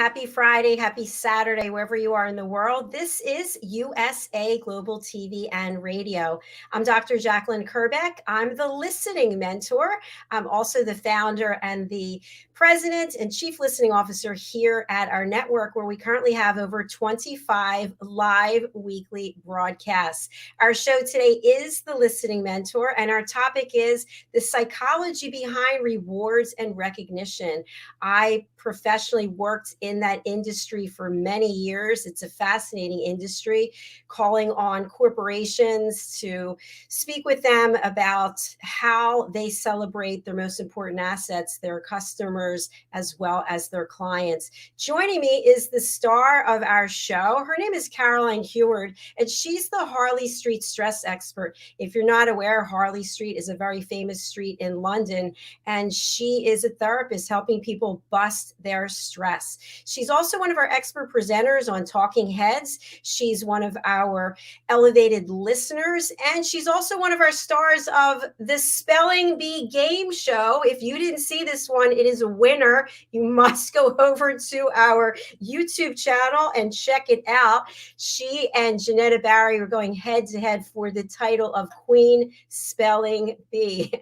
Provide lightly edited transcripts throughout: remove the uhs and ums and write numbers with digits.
happy Friday, happy Saturday, wherever you are in the world. This is USA Global TV and Radio. I'm Dr. Jacalyn KERBECK. I'm the listening mentor. I'm also the founder and the president and chief listening officer here at our network, where we currently have over 25 live weekly broadcasts. Our show today is The Listening Mentor, and our topic is the psychology behind rewards and recognition. I professionally worked in that industry for many years. It's a fascinating industry, calling on corporations to speak with them about how they celebrate their most important assets, their customers, as well as their clients. Joining me is the star of our show. Her name is Jacalyn, and she's the Harley Street stress expert. If you're not aware, Harley Street is a very famous street in London, and she is a therapist helping people bust their stress. She's also one of our expert presenters on Talking Heads. She's one of our elevated listeners, and she's also one of our stars of the Spelling Bee game show. If you didn't see this one, it is a winner. You must go over to our YouTube channel and check it out. She and Janetta Barry are going head to head for the title of Queen Spelling Bee.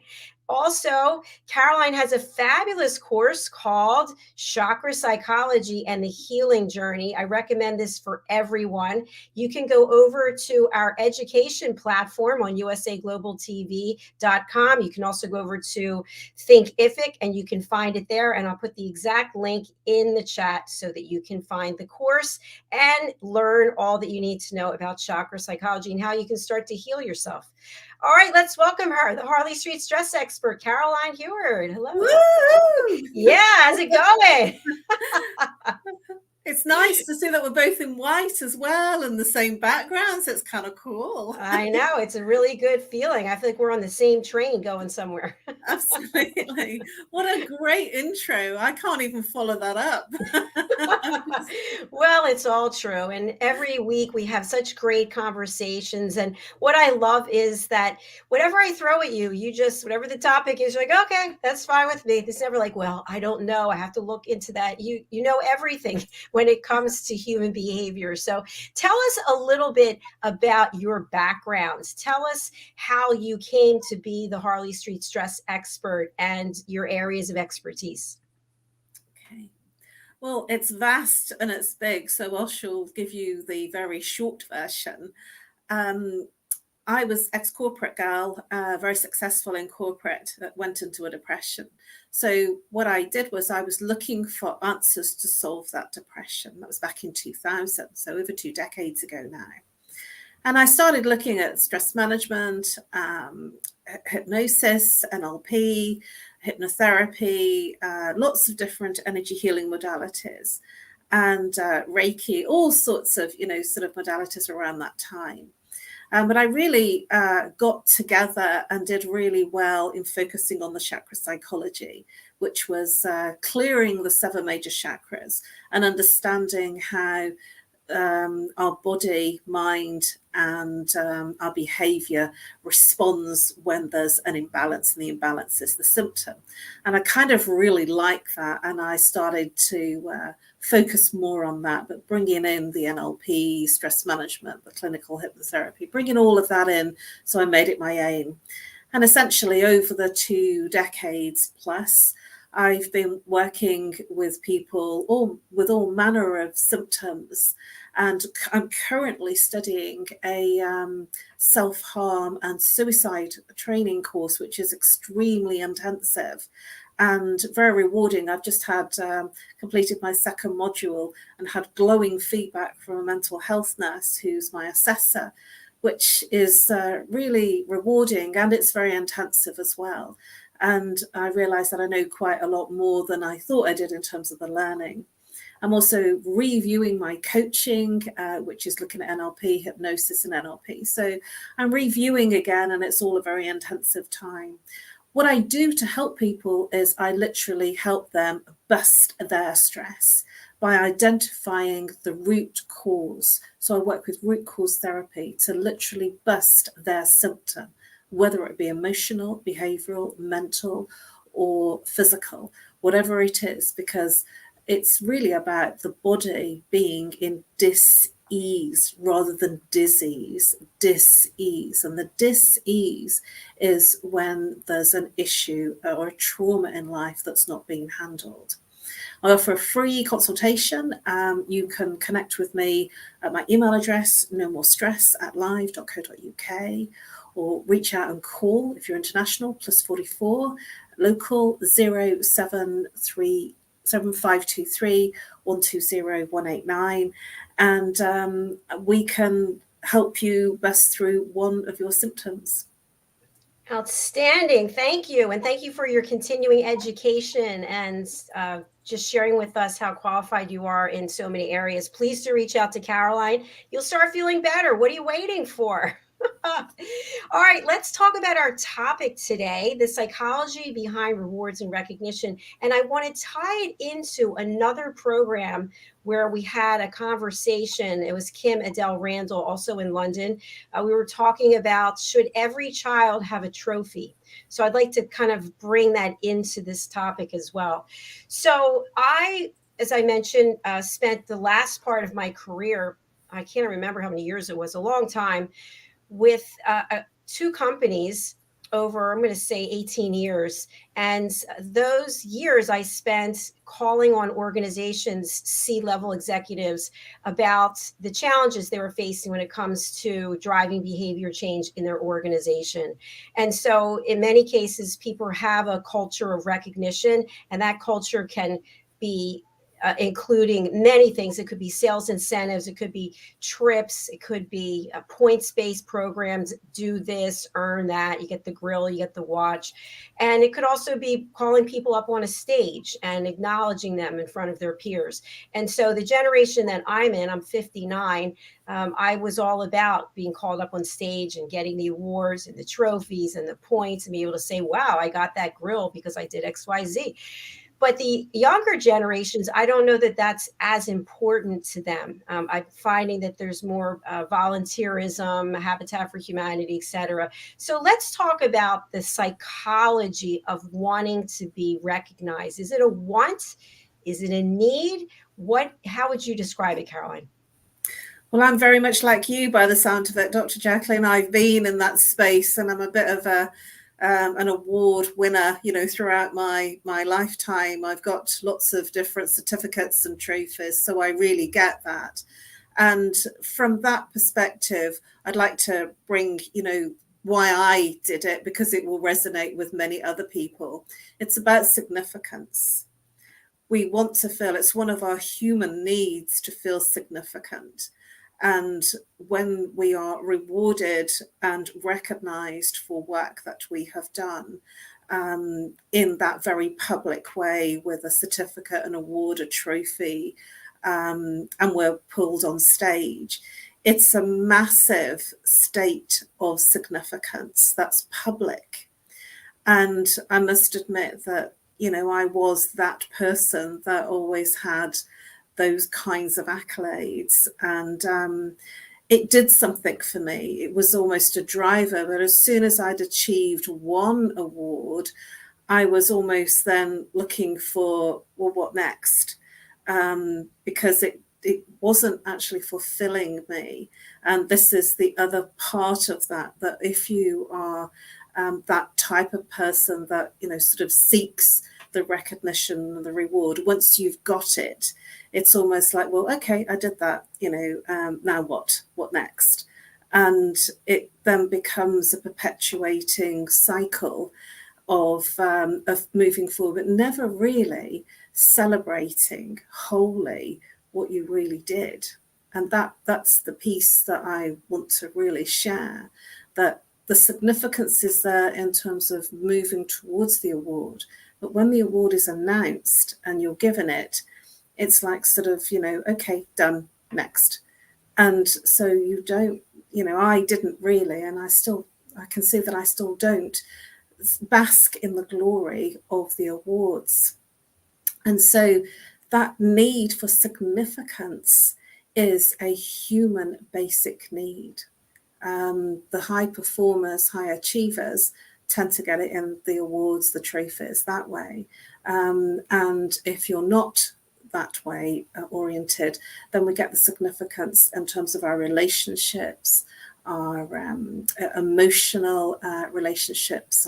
Also, Jacalyn has a fabulous course called Chakra Psychology and the Healing Journey. I recommend this for everyone. You can go over to our education platform on usaglobaltv.com. You can also go over to Thinkific and you can find it there. And I'll put the exact link in the chat so that you can find the course and learn all that you need to know about chakra psychology and how you can start to heal yourself. All right, let's welcome her, the Harley Street stress expert, Jacalyn HEWARD. Hello. Woo! Yeah, how's it going? It's nice to see that we're both in white as well and the same backgrounds. It's kind of cool. I know. It's a really good feeling. I feel like we're on the same train going somewhere. Absolutely. What a great intro. I can't even follow that up. Well, it's all true. And every week we have such great conversations. And what I love is that whatever I throw at you, you just, whatever the topic is, you're like, okay, that's fine with me. It's never like, well, I don't know. I have to look into that. You know everything when it comes to human behavior. So tell us a little bit about your background. Tell us how you came to be the Harley Street stress expert and your areas of expertise. Okay. Well, it's vast and it's big, so I shall give you the very short version. I was ex-corporate girl, very successful in corporate, that went into a depression. So what I did was I was looking for answers to solve that depression. That was back in 2000, so over 2 decades ago now. And I started looking at stress management, hypnosis, NLP, hypnotherapy, lots of different energy healing modalities, and Reiki, all sorts of, sort of modalities around that time. But I really got together and did really well in focusing on the chakra psychology, which was clearing the 7 major chakras and understanding how our body, mind, and our behavior responds when there's an imbalance, and the imbalance is the symptom. And I kind of really like that, and I started to focus more on that, but bringing in the NLP, stress management, the clinical hypnotherapy, bringing all of that in, so I made it my aim. And essentially over the 2 decades plus, I've been working with people with all manner of symptoms, and I'm currently studying a self-harm and suicide training course, which is extremely intensive and very rewarding. I've just had completed my 2nd module and had glowing feedback from a mental health nurse who's my assessor, which is really rewarding, and it's very intensive as well. And I realized that I know quite a lot more than I thought I did in terms of the learning. I'm also reviewing my coaching, which is looking at NLP, hypnosis and NLP. So I'm reviewing again, and it's all a very intensive time. What I do to help people is I literally help them bust their stress by identifying the root cause. So I work with root cause therapy to literally bust their symptom, whether it be emotional, behavioral, mental, or physical, whatever it is, because it's really about the body being in dis-ease rather than disease, dis-ease. And the dis-ease is when there's an issue or a trauma in life that's not being handled. I offer a free consultation. You can connect with me at my email address, NoMoreStress@live.co.uk, or reach out and call if you're international, +44, local 0737523 120 189, and we can help you bust through one of your symptoms. Outstanding. Thank you. And thank you for your continuing education and just sharing with us how qualified you are in so many areas. Please do reach out to Caroline. You'll start feeling better. What are you waiting for? All right, let's talk about our topic today, the psychology behind rewards and recognition. And I want to tie it into another program where we had a conversation. It was Kim Adele Randall, also in London. We were talking about, should every child have a trophy? So I'd like to kind of bring that into this topic as well. So I, as I mentioned, spent the last part of my career, I can't remember how many years it was, a long time, with two companies over, I'm going to say 18 years. And those years I spent calling on organizations, C-level executives, about the challenges they were facing when it comes to driving behavior change in their organization. And so in many cases, people have a culture of recognition, and that culture can be including many things. It could be sales incentives, it could be trips, it could be points-based programs, do this, earn that, you get the grill, you get the watch. And it could also be calling people up on a stage and acknowledging them in front of their peers. And so the generation that I'm in, I'm 59, I was all about being called up on stage and getting the awards and the trophies and the points and be able to say, wow, I got that grill because I did XYZ. But the younger generations, I don't know that that's as important to them. I'm finding that there's more volunteerism, Habitat for Humanity, et cetera. So let's talk about the psychology of wanting to be recognized. Is it a want? Is it a need? How would you describe it, Caroline? Well, I'm very much like you by the sound of it, Dr. Jacalyn. I've been in that space, and I'm a bit of an award winner, throughout my lifetime. I've got lots of different certificates and trophies, so I really get that. And from that perspective, I'd like to bring, why I did it, because it will resonate with many other people. It's about significance. We want to feel, it's one of our human needs to feel significant. And when we are rewarded and recognized for work that we have done in that very public way, with a certificate, an award, a trophy, and we're pulled on stage, it's a massive state of significance that's public. And I must admit that, I was that person that always had those kinds of accolades, and it did something for me. It was almost a driver, but as soon as I'd achieved one award, I was almost then looking for, well, what next? Because it wasn't actually fulfilling me. And this is the other part of that if you are that type of person that, sort of seeks the recognition and the reward, once you've got it, it's almost like, well, okay, I did that, now what next? And it then becomes a perpetuating cycle of moving forward, but never really celebrating wholly what you really did. And that's the piece that I want to really share, that the significance is there in terms of moving towards the award. But when the award is announced and you're given it, it's like sort of, okay, done, next. And so you don't, I didn't really, and I can see that I still don't bask in the glory of the awards. And so that need for significance is a human basic need. The high performers, high achievers tend to get it in the awards, the trophies, that way. And if you're not that way oriented, then we get the significance in terms of our relationships, our emotional relationships,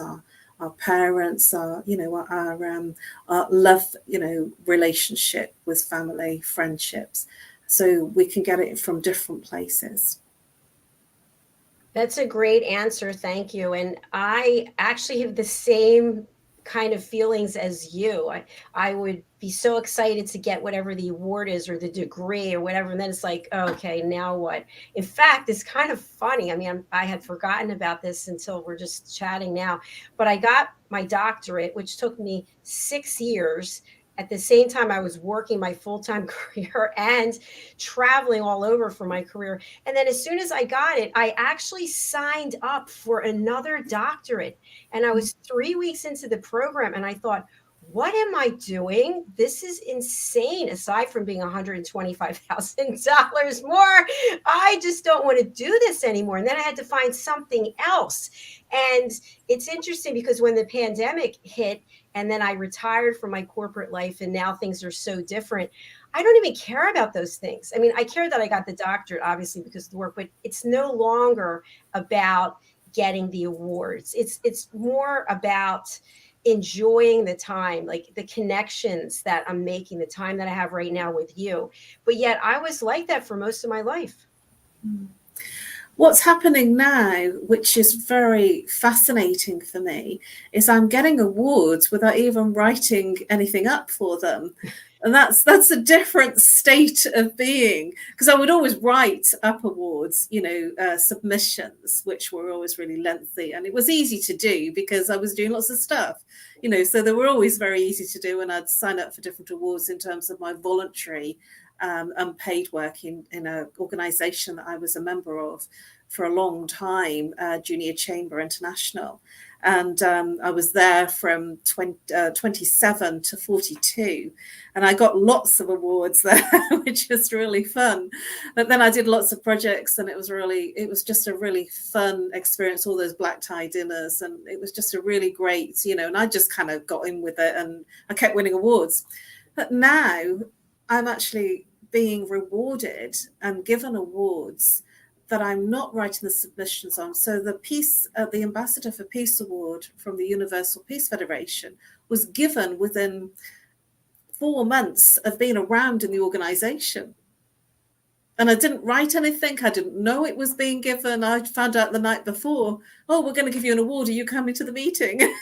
our parents, our love, relationship with family, friendships. So we can get it from different places. That's a great answer. Thank you. And I actually have the same kind of feelings as you. I would be so excited to get whatever the award is or the degree or whatever. And then it's like, okay, now what? In fact, it's kind of funny. I mean, I had forgotten about this until we're just chatting now, but I got my doctorate, which took me 6 years. At the same time, I was working my full-time career and traveling all over for my career. And then as soon as I got it, I actually signed up for another doctorate. And I was 3 weeks into the program and I thought, what am I doing? This is insane. Aside from being $125,000 more, I just don't want to do this anymore. And then I had to find something else. And it's interesting because when the pandemic hit and then I retired from my corporate life and now things are so different, I don't even care about those things. I mean, I care that I got the doctorate, obviously, because of the work, but it's no longer about getting the awards. It's more about enjoying the time, like the connections that I'm making, the time that I have right now with you. But yet I was like that for most of my life. What's happening now, which is very fascinating for me, is I'm getting awards without even writing anything up for them. And that's a different state of being, because I would always write up awards, submissions, which were always really lengthy. And it was easy to do because I was doing lots of stuff, so they were always very easy to do. And I'd sign up for different awards in terms of my voluntary unpaid work in an organization that I was a member of for a long time, Junior Chamber International. And I was there from 27 to 42. And I got lots of awards there, which was really fun. But then I did lots of projects and it was just a really fun experience, all those black tie dinners. And it was just a really great, and I just kind of got in with it and I kept winning awards. But now I'm actually being rewarded and given awards that I'm not writing the submissions on. So the Ambassador for Peace Award from the Universal Peace Federation was given within 4 months of being around in the organization. And I didn't write anything. I didn't know it was being given. I found out the night before, oh, we're going to give you an award. Are you coming to the meeting? And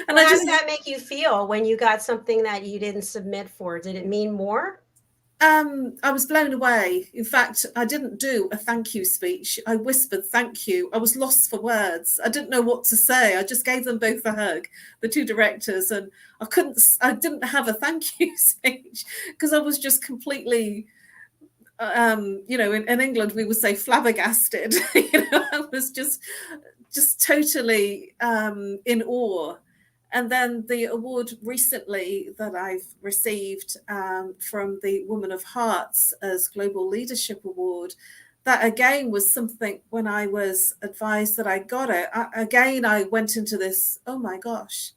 how did that make you feel when you got something that you didn't submit for? Did it mean more? I was blown away. In fact, I didn't do a thank you speech. I whispered thank you. I was lost for words. I didn't know what to say. I just gave them both a hug, the two directors, and I didn't have a thank you speech because I was just completely, in England we would say flabbergasted. I was just totally in awe. And then the award recently that I've received from the Woman of Hearts as Global Leadership Award, that again was something when I was advised that I got it. I went into this, oh my gosh,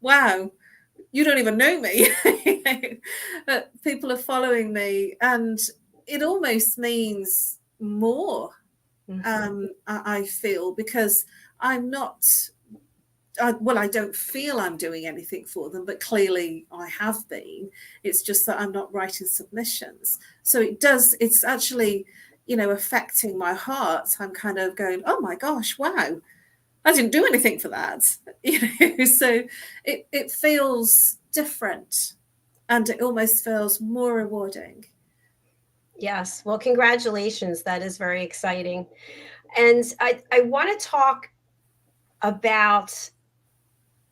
wow, you don't even know me. But people are following me and it almost means more, I feel, because I'm not... I don't feel I'm doing anything for them, but clearly I have been. It's just that I'm not writing submissions. So it's actually, affecting my heart. I'm kind of going, oh my gosh, wow, I didn't do anything for that. So it feels different and it almost feels more rewarding. Yes. Well, congratulations. That is very exciting. And I want to talk about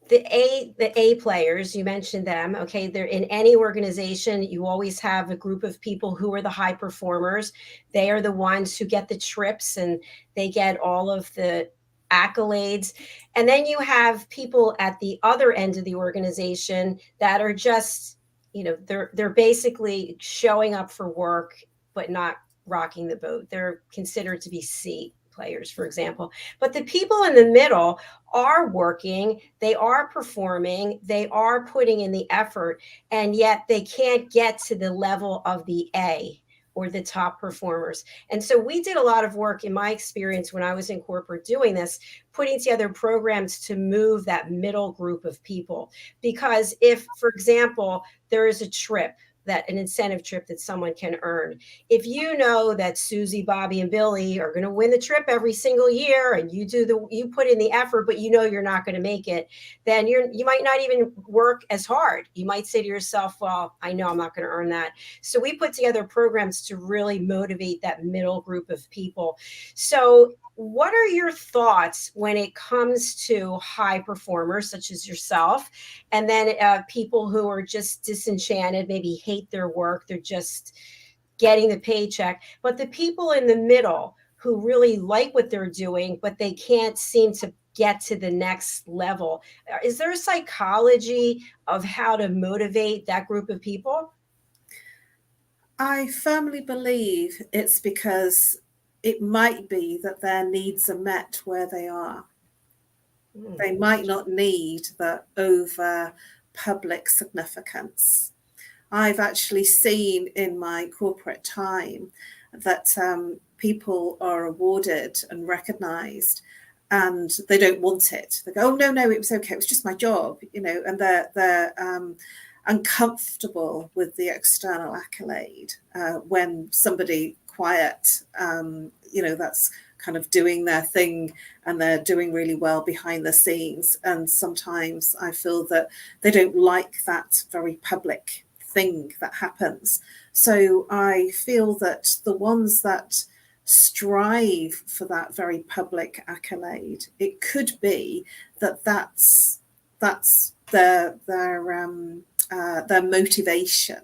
the A players. You mentioned them. Okay. They're in any organization. You always have a group of people who are the high performers. They are the ones who get the trips and they get all of the accolades. And then you have people at the other end of the organization that are just, they're basically showing up for work, but not rocking the boat. They're considered to be C. players, for example. But the people in the middle are working, they are performing, they are putting in the effort, and yet they can't get to the level of the A or the top performers. And so we did a lot of work in my experience when I was in corporate doing this, putting together programs to move that middle group of people. Because if, for example, there is a trip, that an incentive trip that someone can earn. If you know that Susie, Bobby, and Billy are going to win the trip every single year, and you put in the effort, but you know you're not going to make it, then you might not even work as hard. You might say to yourself, well, I know I'm not going to earn that. So we put together programs to really motivate that middle group of people. So what are your thoughts when it comes to high performers such as yourself, and then people who are just disenchanted, maybe hate their work, they're just getting the paycheck, but the people in the middle who really like what they're doing, but they can't seem to get to the next level? Is there a psychology of how to motivate that group of people? I firmly believe it's because it might be that their needs are met where they are. They might not need the over public significance. I've actually seen in my corporate time that people are awarded and recognized and they don't want it. They go, oh, no, it was okay. It was just my job, and they're uncomfortable with the external accolade when somebody quiet, that's kind of doing their thing and they're doing really well behind the scenes. And sometimes I feel that they don't like that very public thing that happens. So I feel that the ones that strive for that very public accolade, it could be that that's their motivation,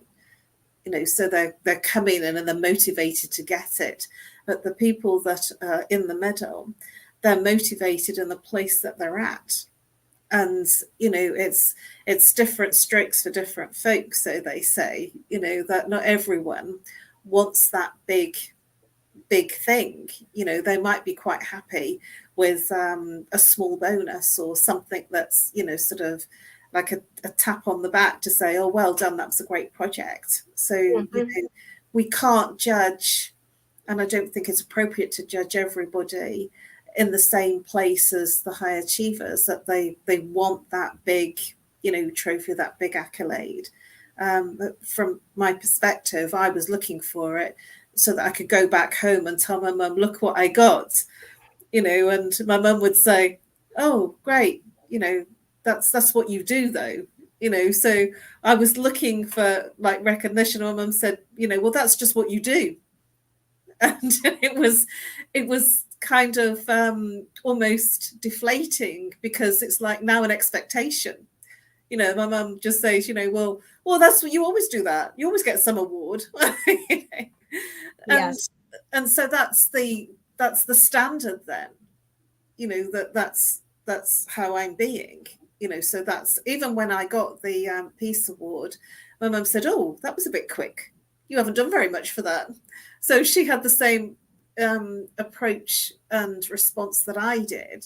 so they're coming in and they're motivated to get it. But the people that are in the middle, they're motivated in the place that they're at. And it's different strokes for different folks, so they say, that not everyone wants that big thing. They might be quite happy with a small bonus or something that's sort of like a tap on the back to say, oh, well done, that was a great project. So we can't judge, and I don't think it's appropriate to judge everybody in the same place as the high achievers, that they want that big trophy, that big accolade. From my perspective, I was looking for it so that I could go back home and tell my mum, look what I got, and my mum would say, oh, great, that's what you do though, so I was looking for like recognition. My mum said, well, that's just what you do. And it was kind of almost deflating, because it's like now an expectation. My mum just says, well, that's what you always do, that you always get some award. Yes. And so that's the standard then, that's how I'm being, so that's, even when I got the Peace Award, my mum said, oh, that was a bit quick. You haven't done very much for that. So she had the same approach and response that I did.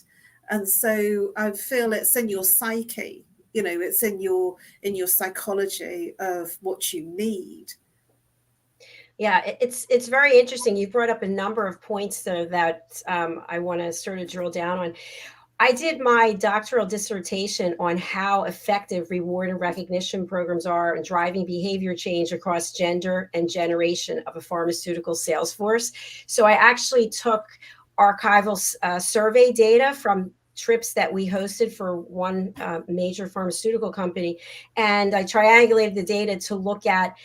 And so I feel it's in your psyche, it's in your psychology of what you need. Yeah, it's very interesting. You brought up a number of points though that I want to sort of drill down on. I did my doctoral dissertation on how effective reward and recognition programs are in driving behavior change across gender and generation of a pharmaceutical sales force. So I actually took archival survey data from trips that we hosted for one major pharmaceutical company, and I triangulated the data to look at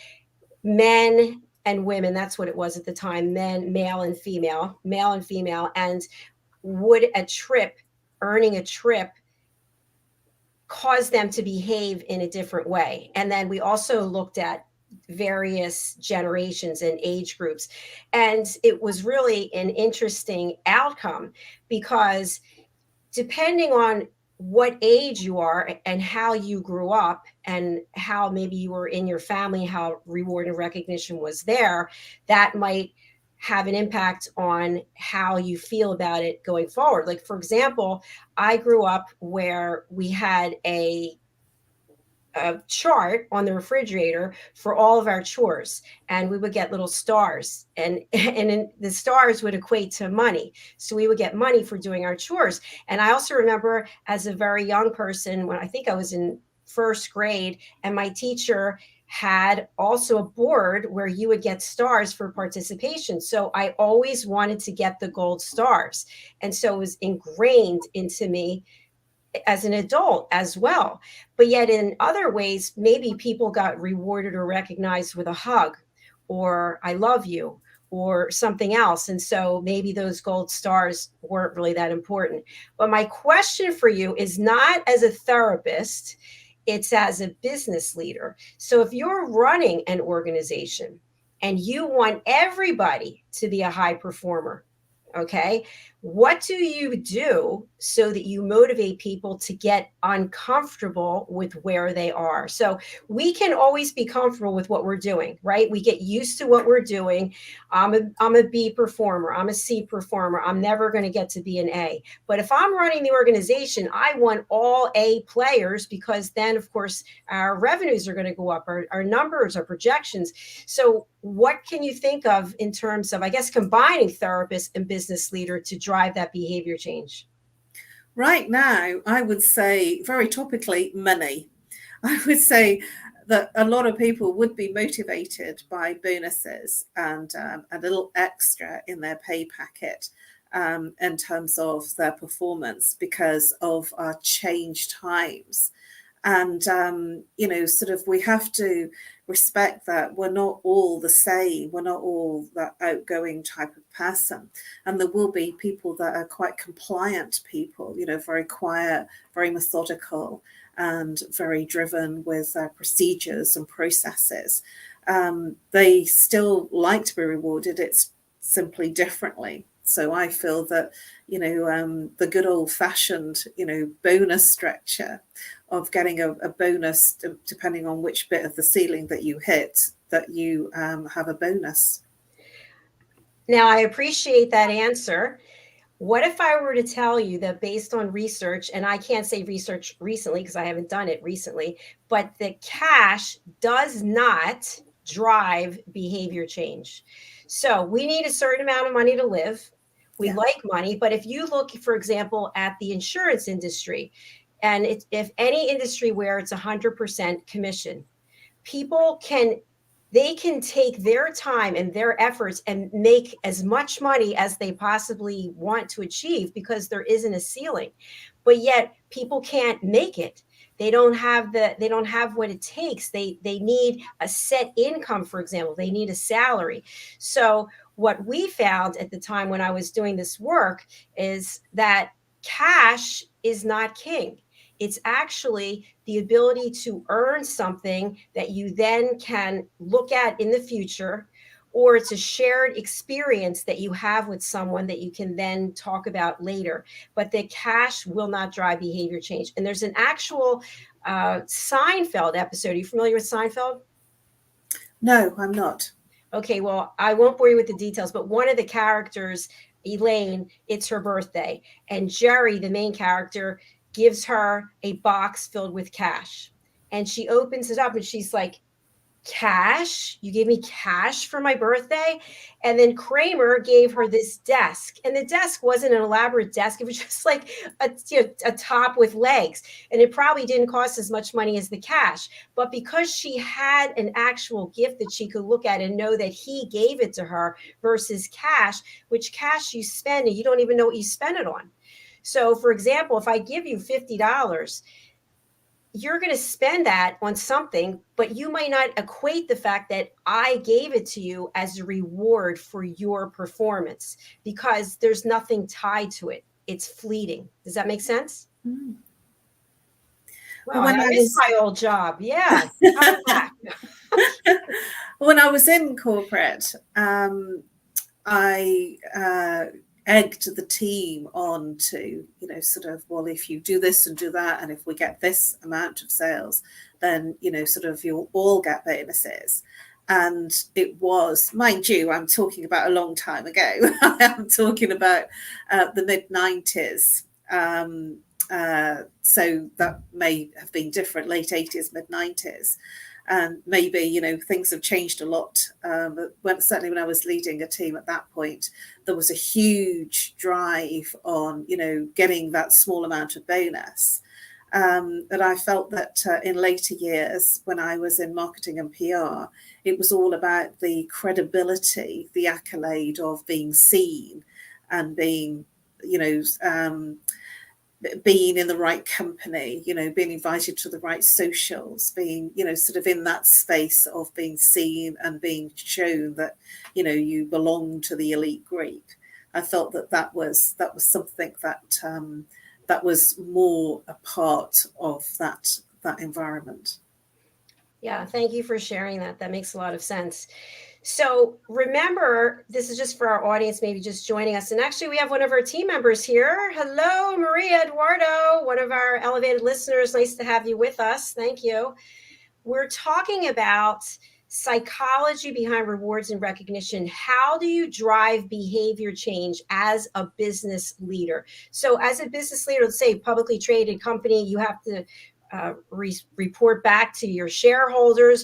men and women. That's what it was at the time: men, male and female, and would earning a trip cause them to behave in a different way. And then we also looked at various generations and age groups. And it was really an interesting outcome, because depending on what age you are and how you grew up and how maybe you were in your family, how reward and recognition was there, that might have an impact on how you feel about it going forward. Like, for example, I grew up where we had a chart on the refrigerator for all of our chores, and we would get little stars, and the stars would equate to money, so we would get money for doing our chores. And I also remember as a very young person, when I think I was in first grade, and my teacher had also a board where you would get stars for participation, so I always wanted to get the gold stars, and so it was ingrained into me as an adult as well. But yet in other ways, maybe people got rewarded or recognized with a hug, or I love you, or something else. And so maybe those gold stars weren't really that important. But my question for you is not as a therapist, it's as a business leader. So if you're running an organization and you want everybody to be a high performer, okay, what do you do so that you motivate people to get uncomfortable with where they are? So we can always be comfortable with what we're doing, right? We get used to what we're doing. I'm a B performer. I'm a C performer. I'm never going to get to be an A. But if I'm running the organization, I want all A players, because then, of course, our revenues are going to go up, our numbers, our projections. So what can you think of in terms of, I guess, combining therapist and business leader to drive that behavior change? Right now, I would say, very topically, money. I would say that a lot of people would be motivated by bonuses and a little extra in their pay packet in terms of their performance, because of our changed times. And sort of, we have to respect that we're not all the same, we're not all that outgoing type of person, and there will be people that are quite compliant people, very quiet, very methodical, and very driven with procedures and processes. They still like to be rewarded, it's simply differently. So I feel that, the good old fashioned, bonus structure of getting a bonus depending on which bit of the ceiling that you hit, that you have a bonus. Now, I appreciate that answer. What if I were to tell you that based on research, and I can't say research recently because I haven't done it recently, but the cash does not drive behavior change. So we need a certain amount of money to live. We like money, but if you look, for example, at the insurance industry, and if any industry where it's 100% commission, people can take their time and their efforts and make as much money as they possibly want to achieve, because there isn't a ceiling. But yet people can't make it. They don't have what it takes. They need a set income, for example. They need a salary. So what we found at the time when I was doing this work is that cash is not king. It's actually the ability to earn something that you then can look at in the future, or it's a shared experience that you have with someone that you can then talk about later. But the cash will not drive behavior change. And there's an actual Seinfeld episode. Are you familiar with Seinfeld? No, I'm not. Okay, well, I won't bore you with the details, but one of the characters, Elaine, it's her birthday, and Jerry, the main character, gives her a box filled with cash. And she opens it up and she's like, cash? You gave me cash for my birthday? And then Kramer gave her this desk. And the desk wasn't an elaborate desk. It was just like a top with legs. And it probably didn't cost as much money as the cash. But because she had an actual gift that she could look at and know that he gave it to her versus cash, which cash you spend and you don't even know what you spent it on. So, for example, if I give you $50, you're going to spend that on something, but you might not equate the fact that I gave it to you as a reward for your performance, because there's nothing tied to it. It's fleeting. Does that make sense? Mm. Well, I miss my old job. Yeah. Coming back. When I was in corporate, I egged the team on to, sort of, well, if you do this and do that, and if we get this amount of sales, then, sort of, you'll all get bonuses. And it was, mind you, I'm talking about a long time ago. I'm talking about the mid-90s. So that may have been different, late 80s, mid-90s. And maybe, you know, things have changed a lot. But certainly when I was leading a team at that point, there was a huge drive on, you know, getting that small amount of bonus. And I felt that in later years, when I was in marketing and PR, it was all about the credibility, the accolade of being seen and being, you know, being in the right company, you know, being invited to the right socials, being, you know, sort of in that space of being seen and being shown that, you know, you belong to the elite group. I felt that that was something that that was more a part of that environment. Yeah, thank you for sharing that. That makes a lot of sense. So remember, this is just for our audience, maybe just joining us. And actually, we have one of our team members here. Hello, Maria Eduardo, one of our elevated listeners. Nice to have you with us. Thank you. We're talking about psychology behind rewards and recognition. How do you drive behavior change as a business leader? So as a business leader, let's say publicly traded company, you have to report back to your shareholders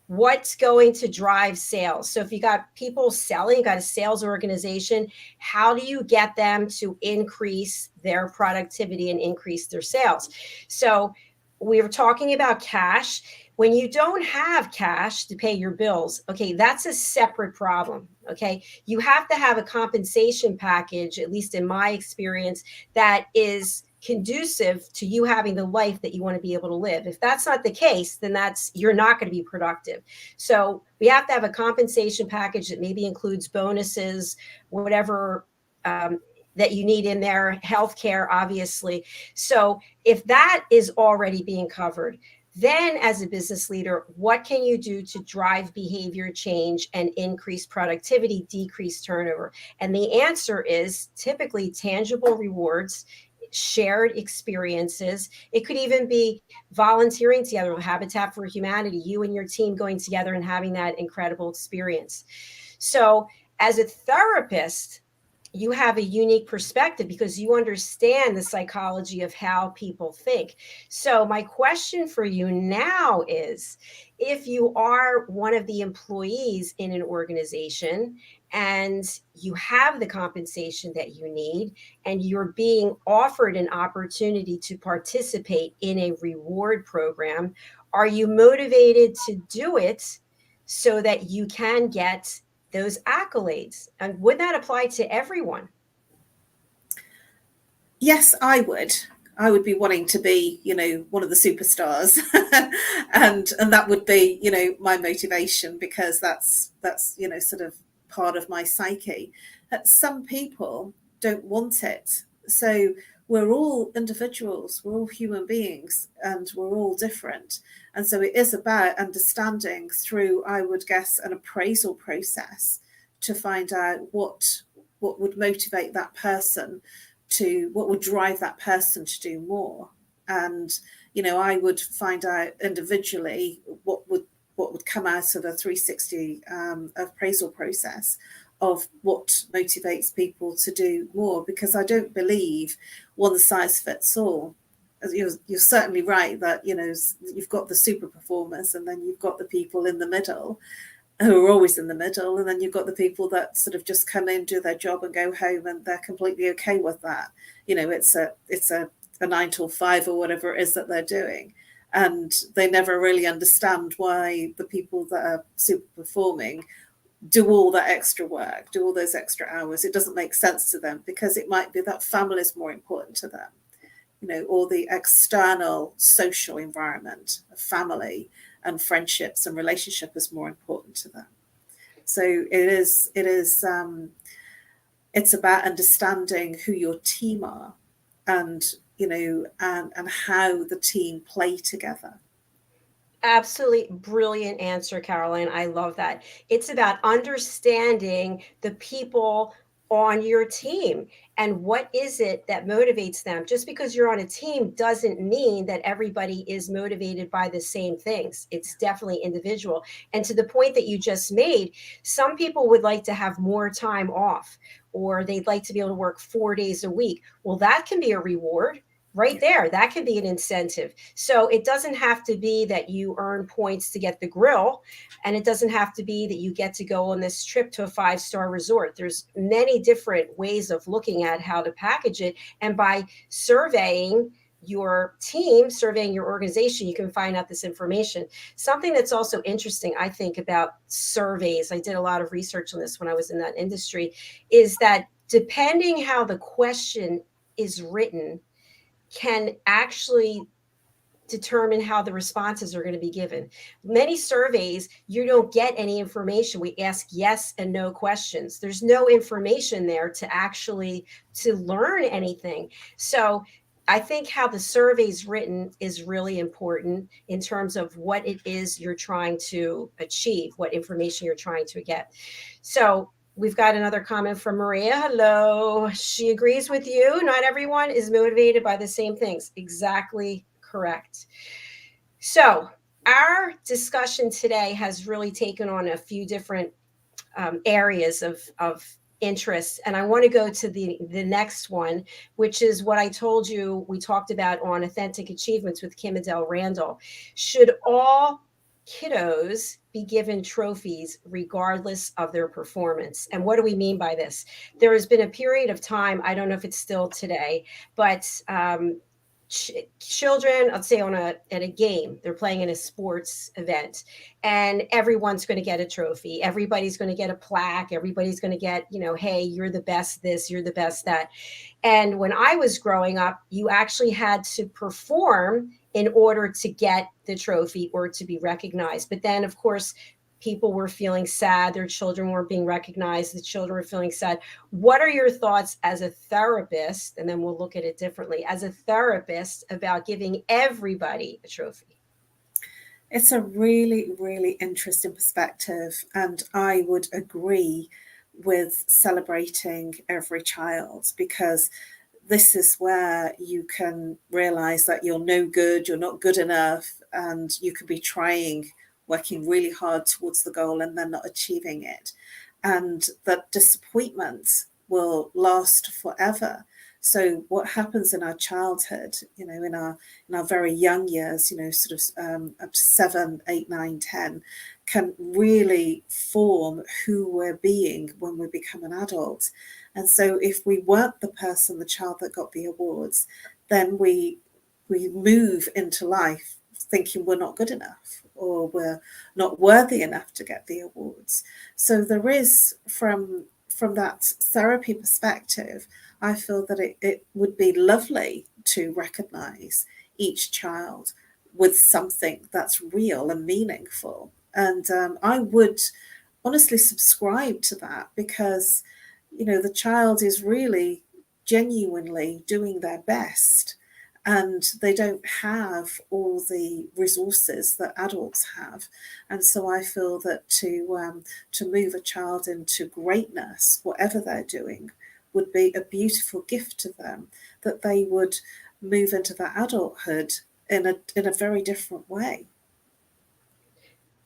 what's going to drive sales. So if you got people selling, you got a sales organization, how do you get them to increase their productivity and increase their sales? So we were talking about cash. When you don't have cash to pay your bills, okay, that's a separate problem. Okay, you have to have a compensation package, at least in my experience, that is conducive to you having the life that you want to be able to live. If that's not the case, then you're not going to be productive. So we have to have a compensation package that maybe includes bonuses, whatever that you need in there, healthcare, obviously. So if that is already being covered, then as a business leader, what can you do to drive behavior change and increase productivity, decrease turnover? And the answer is typically tangible rewards, shared experiences. It could even be volunteering together with Habitat for Humanity, you and your team going together and having that incredible experience. So as a therapist, you have a unique perspective because you understand the psychology of how people think. So my question for you now is, if you are one of the employees in an organization and you have the compensation that you need and you're being offered an opportunity to participate in a reward program, are you motivated to do it so that you can get those accolades? And would that apply to everyone? Yes, I would. I would be wanting to be, you know, one of the superstars, and that would be, you know, my motivation, because that's you know, sort of part of my psyche. Some people don't want it, so we're all individuals, we're all human beings, and we're all different. And so it is about understanding through, I would guess, an appraisal process to find out what would motivate that person to, what would drive that person to do more. And, you know, I would find out individually what would come out of a 360 appraisal process of what motivates people to do more, because I don't believe one size fits all. You're certainly right that, you know, you've got the super performers, and then you've got the people in the middle who are always in the middle, and then you've got the people that sort of just come in, do their job, and go home, and they're completely okay with that. You know, it's a 9 till 5 or whatever it is that they're doing, and they never really understand why the people that are super performing do all that extra work, do all those extra hours. It doesn't make sense to them, because it might be that family is more important to them, you know, or the external social environment of family and friendships and relationship is more important to them. So it's about understanding who your team are, and, you know, and how the team play together. Absolutely brilliant answer, Caroline. I love that. It's about understanding the people on your team and what is it that motivates them. Just because you're on a team doesn't mean that everybody is motivated by the same things. It's definitely individual. And to the point that you just made, some people would like to have more time off, or they'd like to be able to work 4 days a week. Well, that can be a reward right there. That can be an incentive. So it doesn't have to be that you earn points to get the grill, and it doesn't have to be that you get to go on this trip to a 5-star resort. There's many different ways of looking at how to package it. And by surveying your team, surveying your organization, you can find out this information. Something that's also interesting, I think, about surveys, I did a lot of research on this when I was in that industry, is that depending how the question is written can actually determine how the responses are going to be given. Many surveys, you don't get any information. We ask yes and no questions. There's no information there to actually to learn anything. So I think how the survey's written is really important in terms of what it is you're trying to achieve, what information you're trying to get. So we've got another comment from Maria. Hello. She agrees with you. Not everyone is motivated by the same things. Exactly correct. So our discussion today has really taken on a few different areas of interest. And I want to go to the next one, which is what I told you we talked about on Authentic Achievements with Kim Adele Randall. Should all kiddos be given trophies regardless of their performance? And what do we mean by this? There has been a period of time, I don't know if it's still today, but children, let's say at a game, they're playing in a sports event, and everyone's going to get a trophy. Everybody's going to get a plaque. Everybody's going to get, hey, you're the best this, you're the best that. And when I was growing up, you actually had to perform in order to get the trophy or to be recognized. But then, of course, people were feeling sad. Their children weren't being recognized. The children were feeling sad. What are your thoughts as a therapist? And then we'll look at it differently. As a therapist about giving everybody a trophy. It's a really, really interesting perspective. And I would agree with celebrating every child, because this is where you can realize that you're no good, you're not good enough, and you could be trying, working really hard towards the goal and then not achieving it. And that disappointment will last forever. So what happens in our childhood, in our very young years, sort of up to 7, 8, 9, 10, can really form who we're being when we become an adult. And so if we weren't the child that got the awards, then we move into life thinking we're not good enough, or we're not worthy enough to get the awards. So there is, from that therapy perspective, I feel that it would be lovely to recognize each child with something that's real and meaningful. And I would honestly subscribe to that, because, the child is really genuinely doing their best, and they don't have all the resources that adults have. And so I feel that to move a child into greatness, whatever they're doing, would be a beautiful gift to them, that they would move into that adulthood in a very different way.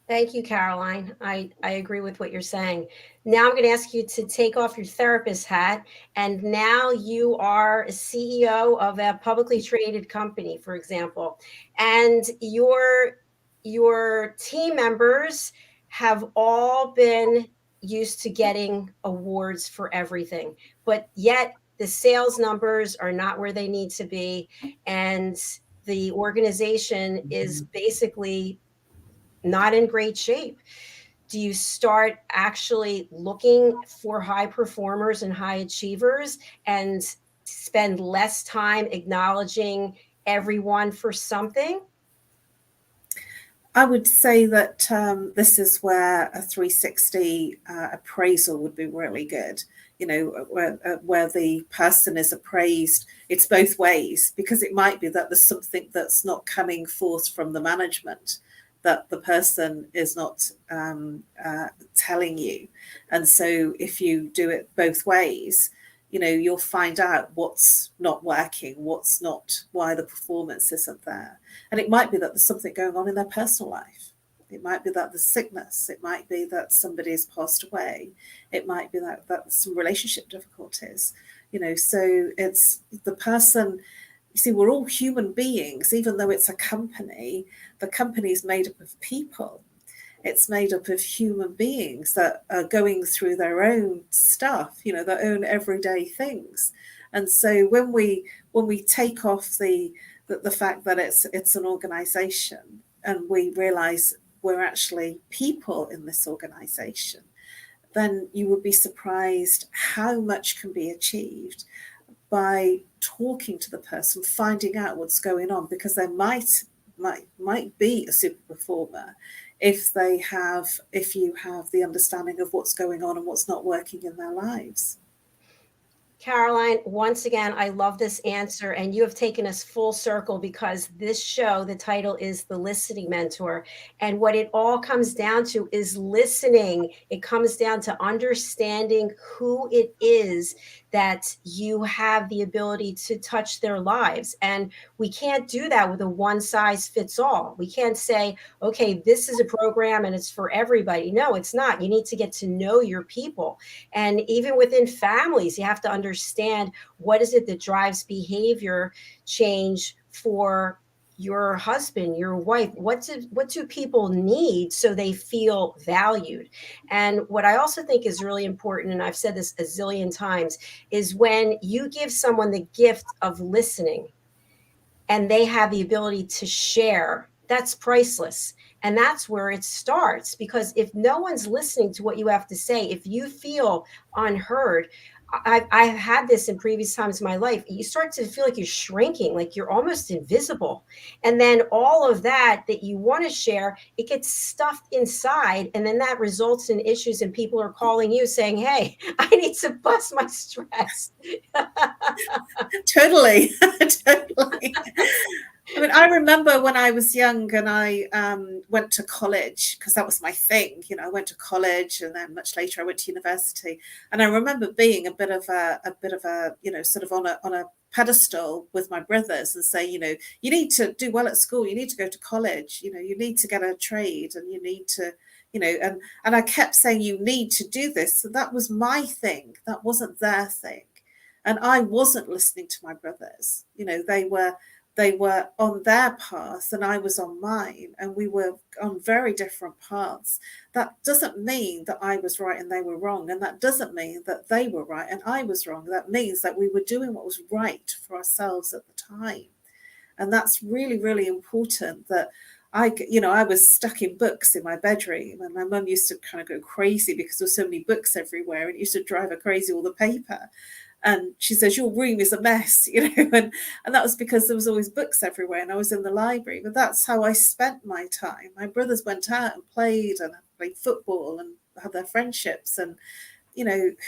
Thank you, Caroline. I agree with what you're saying. Now I'm going to ask you to take off your therapist hat. And now you are a CEO of a publicly traded company, for example. And your team members have all been used to getting awards for everything. But yet the sales numbers are not where they need to be. And the organization is basically not in great shape. Do you start actually looking for high performers and high achievers and spend less time acknowledging everyone for something? I would say that this is where a 360 appraisal would be really good. Where the person is appraised, it's both ways, because it might be that there's something that's not coming forth from the management that the person is not telling you. And so if you do it both ways, you'll find out what's not working, what's not, why the performance isn't there. And it might be that there's something going on in their personal life. It might be that there's sickness. It might be that somebody has passed away. It might be that some relationship difficulties, so it's the person. You see, we're all human beings, even though it's a company. The company is made up of people. It's made up of human beings that are going through their own stuff, their own everyday things. And so when we take off the fact that it's an organization, and we realize we're actually people in this organization, then you would be surprised how much can be achieved by talking to the person, finding out what's going on, because they might be a super performer if you have the understanding of what's going on and what's not working in their lives. Caroline, once again, I love this answer, and you have taken us full circle, because this show, the title is The Listening Mentor, and what it all comes down to is listening. It comes down to understanding who it is that you have the ability to touch their lives. And we can't do that with a one size fits all. We can't say, okay, this is a program and it's for everybody. No, it's not. You need to get to know your people. And even within families, you have to understand what is it that drives behavior change for your husband, your wife. What do people need so they feel valued? And what I also think is really important, and I've said this a zillion times, is when you give someone the gift of listening and they have the ability to share, that's priceless. And that's where it starts, because if no one's listening to what you have to say, if you feel unheard, I've had this in previous times in my life. You start to feel like you're shrinking, like you're almost invisible. And then all of that you want to share, it gets stuffed inside. And then that results in issues, and people are calling you saying, hey, I need to bust my stress. Totally. Totally. I mean, I remember when I was young and I went to college, because that was my thing. I went to college, and then much later I went to university. And I remember being a bit of a sort of on a pedestal with my brothers and say, you need to do well at school. You need to go to college. You need to get a trade, and you need to, and I kept saying, you need to do this. So that was my thing. That wasn't their thing. And I wasn't listening to my brothers. They were on their path and I was on mine, and we were on very different paths. That doesn't mean that I was right and they were wrong. And that doesn't mean that they were right and I was wrong. That means that we were doing what was right for ourselves at the time. And that's really, really important. That I was stuck in books in my bedroom, and my mum used to kind of go crazy because there were so many books everywhere, and it used to drive her crazy, all the paper. And she says, your room is a mess, and that was because there was always books everywhere, and I was in the library. But that's how I spent my time. My brothers went out and played football and had their friendships. And,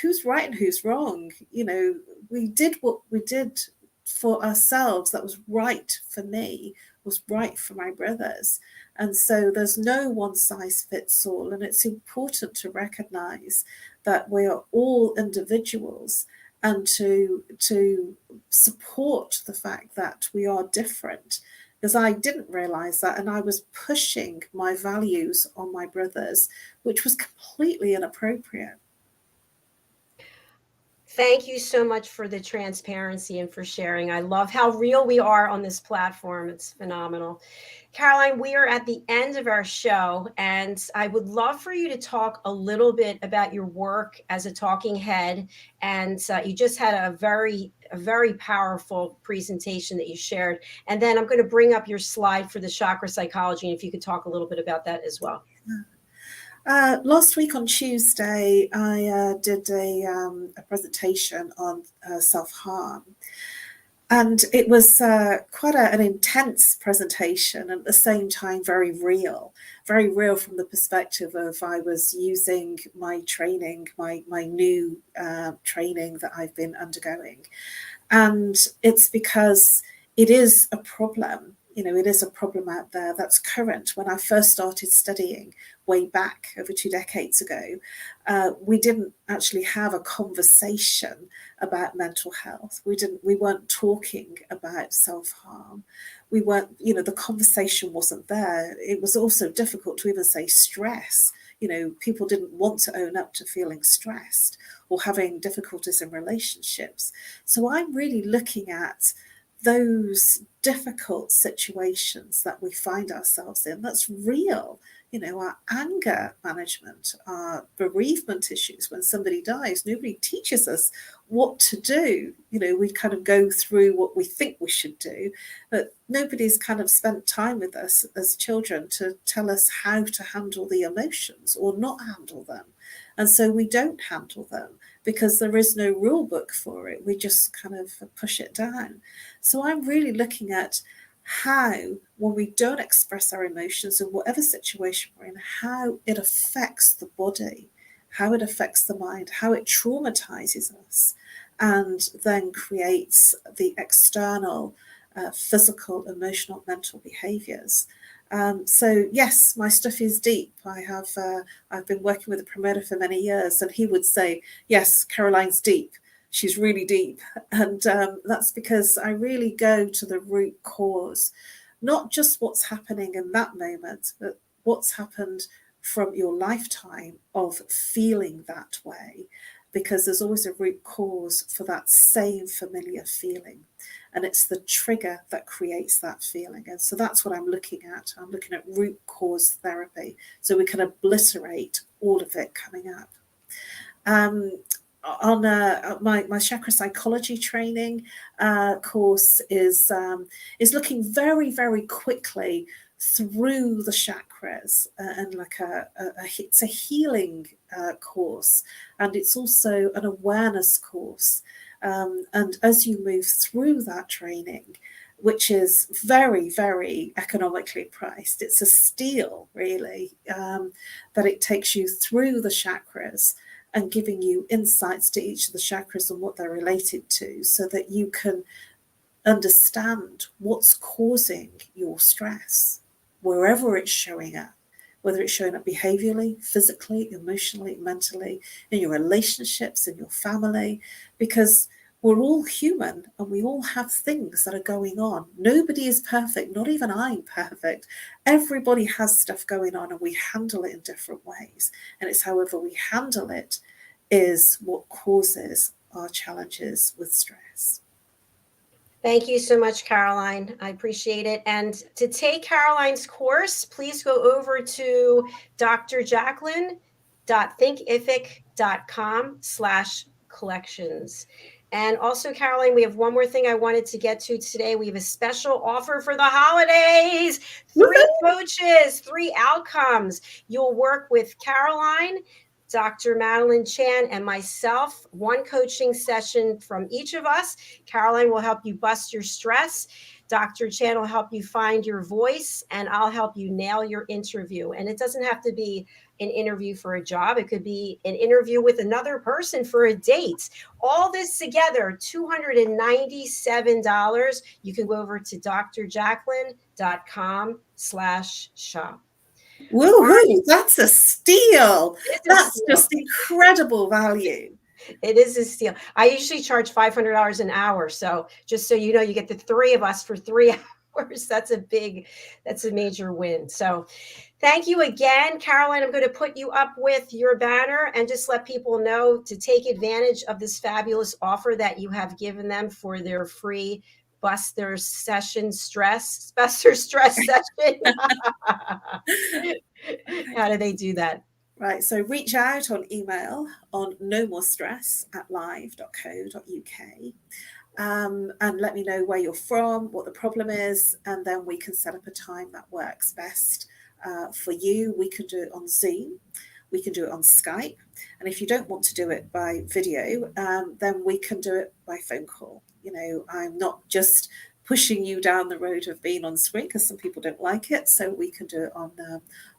who's right and who's wrong? We did what we did for ourselves that was right for me, was right for my brothers. And so there's no one size fits all. And it's important to recognize that we are all individuals, and to support the fact that we are different, because I didn't realize that, and I was pushing my values on my brothers, which was completely inappropriate. Thank you so much for the transparency and for sharing. I love how real we are on this platform. It's phenomenal. Caroline, we are at the end of our show, and I would love for you to talk a little bit about your work as a talking head. And you just had a very powerful presentation that you shared. And then I'm going to bring up your slide for the chakra psychology, and if you could talk a little bit about that as well. Last week on Tuesday, I did a presentation on self-harm. And it was quite an intense presentation, and at the same time very real from the perspective of I was using my training, my new training that I've been undergoing. And it's because it is a problem. It is a problem out there that's current. When I first started studying, way back over 2 decades ago, we didn't actually have a conversation about mental health. We weren't talking about self-harm. We weren't, the conversation wasn't there. It was also difficult to even say stress. People didn't want to own up to feeling stressed or having difficulties in relationships. So I'm really looking at those difficult situations that we find ourselves in. That's real. Our anger management, our bereavement issues when somebody dies, nobody teaches us what to do. We kind of go through what we think we should do, but nobody's kind of spent time with us as children to tell us how to handle the emotions or not handle them. And so we don't handle them because there is no rule book for it. We just kind of push it down. So I'm really looking at how, when we don't express our emotions in whatever situation we're in, how it affects the body, how it affects the mind, how it traumatizes us, and then creates the external physical, emotional, mental behaviors. So yes, my stuff is deep. I've been working with a promoter for many years, and he would say, yes, Caroline's deep. She's really deep. And that's because I really go to the root cause, not just what's happening in that moment, but what's happened from your lifetime of feeling that way, because there's always a root cause for that same familiar feeling. And it's the trigger that creates that feeling. And so that's what I'm looking at. I'm looking at root cause therapy, so we can obliterate all of it coming up. On my chakra psychology training course is looking very, very quickly through the chakras, and it's a healing course, and it's also an awareness course. And as you move through that training, which is very, very economically priced, it's a steal, really, that it takes you through the chakras and giving you insights to each of the chakras and what they're related to, so that you can understand what's causing your stress, wherever it's showing up, whether it's showing up behaviorally, physically, emotionally, mentally, in your relationships, in your family, because we're all human and we all have things that are going on. Nobody is perfect, not even I'm perfect. Everybody has stuff going on, and we handle it in different ways. And it's however we handle it is what causes our challenges with stress. Thank you so much, Caroline. I appreciate it. And to take Caroline's course, please go over to drjacalyn.thinkific.com/collections. And also, Caroline, we have one more thing I wanted to get to today. We have a special offer for the holidays. 3 coaches, 3 outcomes. You'll work with Caroline, Dr. Madeline Chan, and myself, 1 coaching session from each of us. Caroline will help you bust your stress. Dr. Chan will help you find your voice, and I'll help you nail your interview. And it doesn't have to be an interview for a job. It could be an interview with another person for a date. All this together, $297. You can go over to drjacalyn.com/shop. Woohoo, that's a steal. That's Steal. just incredible value. It is a steal. I usually charge $500 an hour. So just so you know, you get the 3 of us for 3 hours. That's a major win. So thank you again, Caroline. I'm going to put you up with your banner and just let people know to take advantage of this fabulous offer that you have given them for their free bust their stress session. How do they do that? Right, so reach out on email on NoMoreStress@live.co.uk, and let me know where you're from, what the problem is, and then we can set up a time that works best for you. We can do it on Zoom, we can do it on Skype, and if you don't want to do it by video, then we can do it by phone call. I'm not just pushing you down the road of being on screen, because some people don't like it, so we can do it on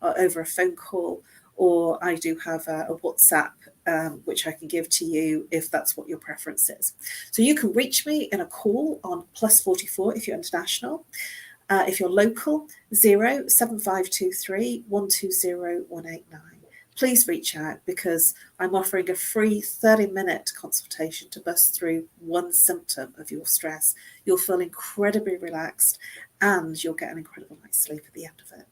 over a phone call, or I do have a WhatsApp, which I can give to you if that's what your preference is. So you can reach me in a call on +44 if you're international, If you're local, 07523 120 189. Please reach out, because I'm offering a free 30-minute consultation to bust through one symptom of your stress. You'll feel incredibly relaxed, and you'll get an incredible night's sleep at the end of it.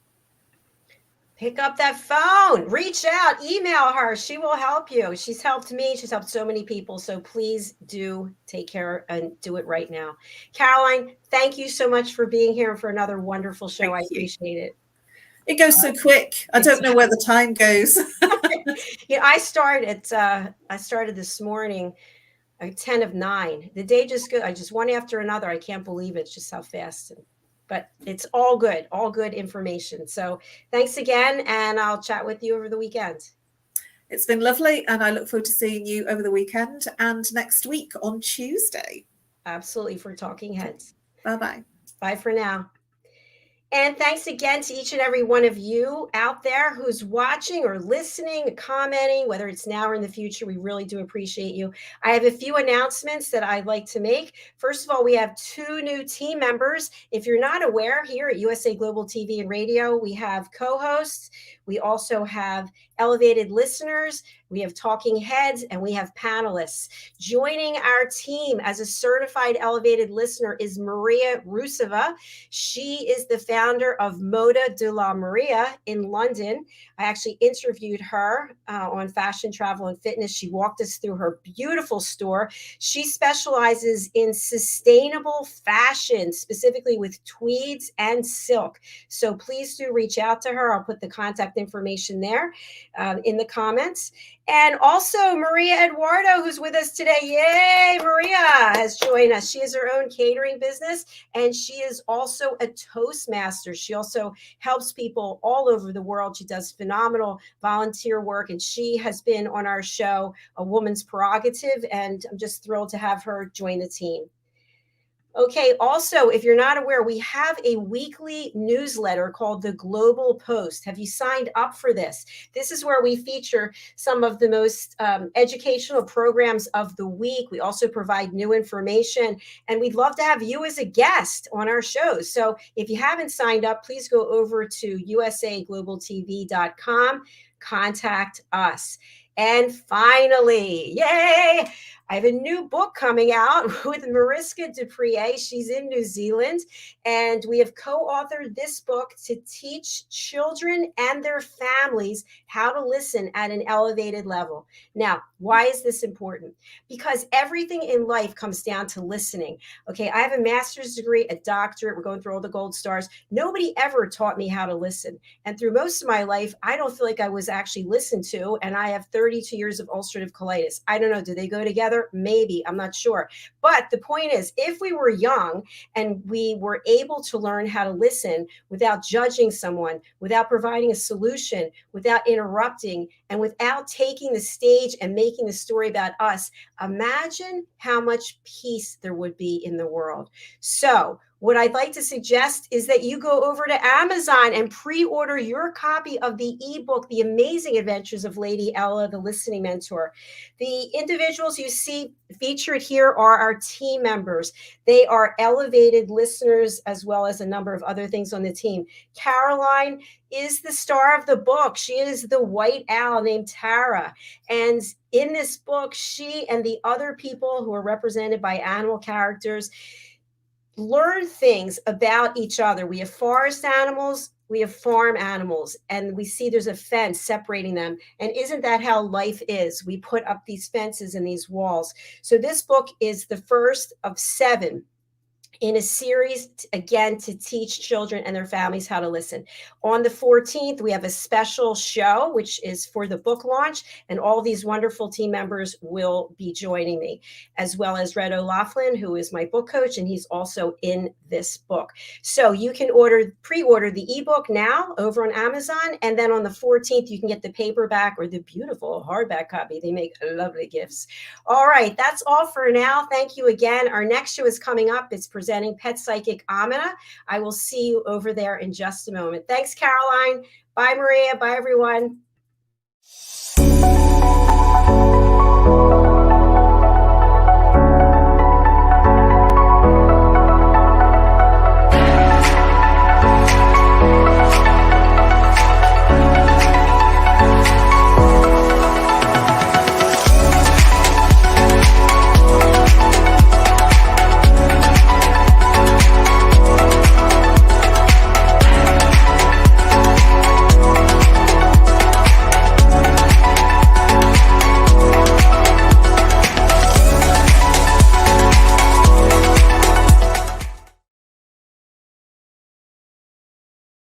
Pick up that phone, reach out, email her. She will help you. She's helped me. She's helped so many people. So please do take care and do it right now. Caroline, thank you so much for being here and for another wonderful show. I appreciate it. It goes so quick. I don't know where the time goes. Yeah, I started this morning at 10 of 9. The day just goes, I just one after another. I can't believe it. It's just how fast. But it's all good information. So thanks again, and I'll chat with you over the weekend. It's been lovely, and I look forward to seeing you over the weekend and next week on Tuesday. Absolutely, for Talking Heads. Bye-bye. Bye for now. And thanks again to each and every one of you out there who's watching or listening, commenting, whether it's now or in the future. We really do appreciate you. I have a few announcements that I'd like to make. First of all, we have 2 new team members. If you're not aware, here at USA Global TV and Radio, we have co-hosts. We also have elevated listeners. We have talking heads, and we have panelists. Joining our team as a certified elevated listener is Maria Ruseva. She is the founder of Moda de la Maria in London. I actually interviewed her on fashion, travel, and fitness. She walked us through her beautiful store. She specializes in sustainable fashion, specifically with tweeds and silk. So please do reach out to her. I'll put the contact information there in the comments. And also Maria Eduardo, who's with us today. Yay, Maria has joined us. She has her own catering business, and she is also a Toastmaster. She also helps people all over the world. She does phenomenal volunteer work, and she has been on our show, A Woman's Prerogative, and I'm just thrilled to have her join the team. Okay, also, if you're not aware, we have a weekly newsletter called The Global Post. Have you signed up for this? This is where we feature some of the most educational programs of the week. We also provide new information, and we'd love to have you as a guest on our shows. So if you haven't signed up, please go over to usaglobaltv.com, contact us. And finally, yay! I have a new book coming out with Mariska Dupree. She's in New Zealand, and we have co-authored this book to teach children and their families how to listen at an elevated level. Now, why is this important? Because everything in life comes down to listening. Okay, I have a master's degree, a doctorate. We're going through all the gold stars. Nobody ever taught me how to listen. And through most of my life, I don't feel like I was actually listened to, and I have 32 years of ulcerative colitis. I don't know, do they go together? Maybe, I'm not sure. But the point is, if we were young and we were able to learn how to listen without judging someone, without providing a solution, without interrupting, and without taking the stage and making the story about us, imagine how much peace there would be in the world. So what I'd like to suggest is that you go over to Amazon and pre-order your copy of the ebook, The Amazing Adventures of Lady Ella, the Listening Mentor. The individuals you see featured here are our team members. They are elevated listeners, as well as a number of other things on the team. Caroline is the star of the book. She is the white owl named Tara. And in this book, she and the other people who are represented by animal characters learn things about each other. We have forest animals, we have farm animals, and we see there's a fence separating them. And isn't that how life is? We put up these fences and these walls. So this book is the first of 7 in a series, again, to teach children and their families how to listen. On the 14th, we have a special show, which is for the book launch, and all these wonderful team members will be joining me, as well as Red O'Laughlin, who is my book coach, and he's also in this book. So you can pre-order the ebook now over on Amazon, and then on the 14th, you can get the paperback or the beautiful hardback copy. They make lovely gifts. All right, that's all for now. Thank you again. Our next show is coming up. It's presenting Pet Psychic Amina. I will see you over there in just a moment. Thanks, Caroline. Bye, Maria. Bye, everyone.